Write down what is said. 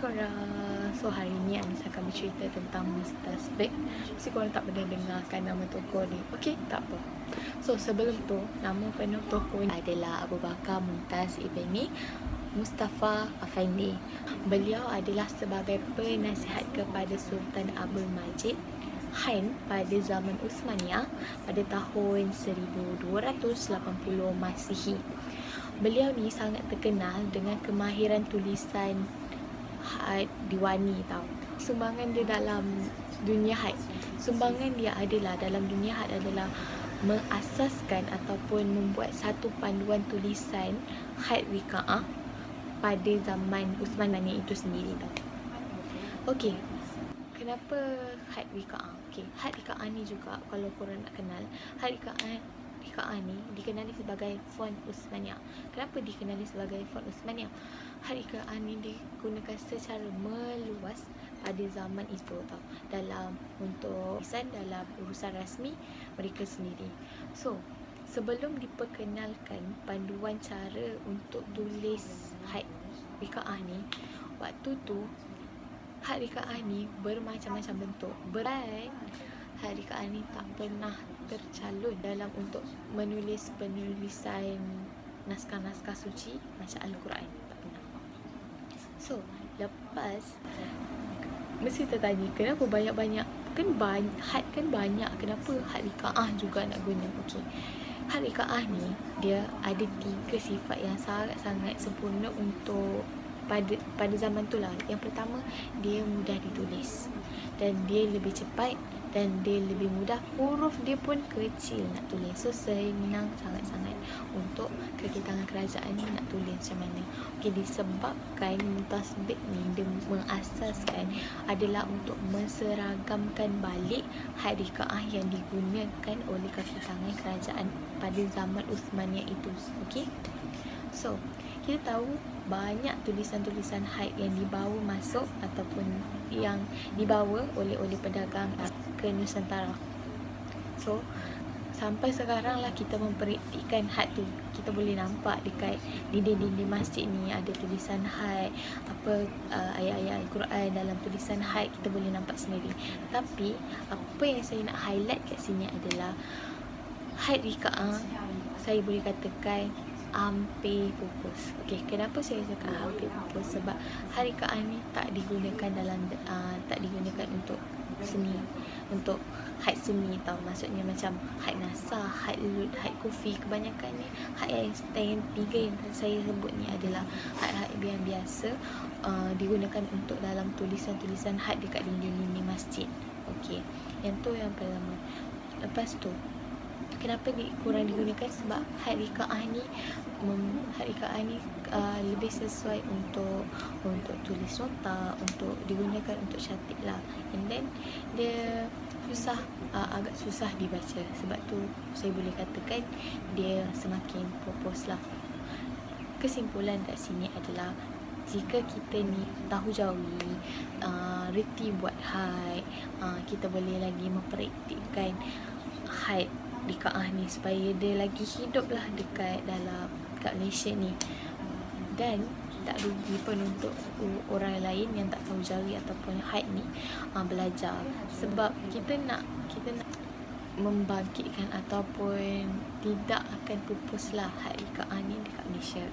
korang. So hari ni Anissa akan bercerita tentang Mustasbik. Mesti korang tak pernah dengarkan nama tokoh ni. Okey, tak apa. So sebelum tu, nama penuh tokoh ni adalah Abu Bakar Mumtaz Ibni Mustafa Afandi. Beliau adalah sebagai penasihat kepada Sultan Abdul Majid Han pada zaman Uthmaniyah pada tahun 1280 Masihi. Beliau ni sangat terkenal dengan kemahiran tulisan had diwani tau. Sumbangan dia dalam dunia had, sumbangan dia adalah dalam dunia had adalah mengasaskan ataupun membuat satu panduan tulisan had wiqa'ah pada zaman Uthmaniyah itu sendiri tau. Okey, kenapa had wiqa'ah? Okey, had wiqa'ah ni juga kalau korang nak kenal, had wiqa'ah ni dikenali sebagai font Uthmaniyah. Kenapa dikenali sebagai font Uthmaniyah? Had wiqa'ah ni digunakan secara meluas pada zaman itu tau, dalam untuk tulisan dalam urusan rasmi mereka sendiri. So sebelum diperkenalkan panduan cara untuk tulis had wiqa'ah ni, waktu tu had wiqa'ah ni bermacam-macam bentuk. Had wiqa'ah ni tak pernah tercalon dalam untuk menulis penulisan naskah-naskah suci macam Al-Quran. Tak pernah. So lepas mesti tertanya, kenapa banyak-banyak had kan banyak, kenapa had wiqa'ah juga nak guna? Okey, had wiqa'ah ni dia ada 3 sifat yang sangat-sangat sempurna untuk pada zaman tu lah. Yang pertama, dia mudah ditulis dan dia lebih cepat dan dia lebih mudah. Huruf dia pun kecil nak tulis, so senang sangat-sangat untuk kaki tangan kerajaan ni nak tulis macam mana. Okay, disebabkan Mustasbik ni dia mengasaskan adalah untuk menseragamkan balik had wiqa'ah yang digunakan oleh kaki tangan kerajaan pada zaman Uthmaniyah itu. Okay, so kita tahu banyak tulisan-tulisan had yang dibawa masuk ataupun yang dibawa oleh pedagang ke Nusantara. So sampai sekarang lah kita mempraktikkan had tu. Kita boleh nampak dekat dinding-dinding masjid ni ada tulisan had, ayat-ayat Al-Quran dalam tulisan had kita boleh nampak sendiri. Tapi apa yang saya nak highlight kat sini adalah had wiqa'ah saya boleh katakan hampir pupus. Okey, kenapa saya cakap hampir pupus? Sebab had wiqa'ah ni tak digunakan untuk seni, untuk had seni tau. Maksudnya macam had nasah, had lut, had kufi. Kebanyakannya had yang 3 yang saya sebut ni adalah had yang biasa digunakan untuk dalam tulisan-tulisan had dekat dinding-dinding masjid. Okey, yang tu yang pertama. Lepas tu, kenapa kurang digunakan? Sebab had wiqa'ah ni lebih sesuai untuk tulis nota, untuk digunakan untuk cantik lah. And then dia agak susah dibaca. Sebab tu saya boleh katakan dia semakin pupus lah. Kesimpulan kat sini adalah jika kita ni tahu jawi, reti buat had, kita boleh lagi mempraktikkan had wiqa'ah ni supaya dia lagi hidup lah dekat Malaysia ni. Dan tak rugi pun untuk orang lain yang tak tahu jawi ataupun had ni belajar. Sebab kita nak membangkitkan ataupun tidak akan pupus lah had wiqa'ah ni dekat Malaysia.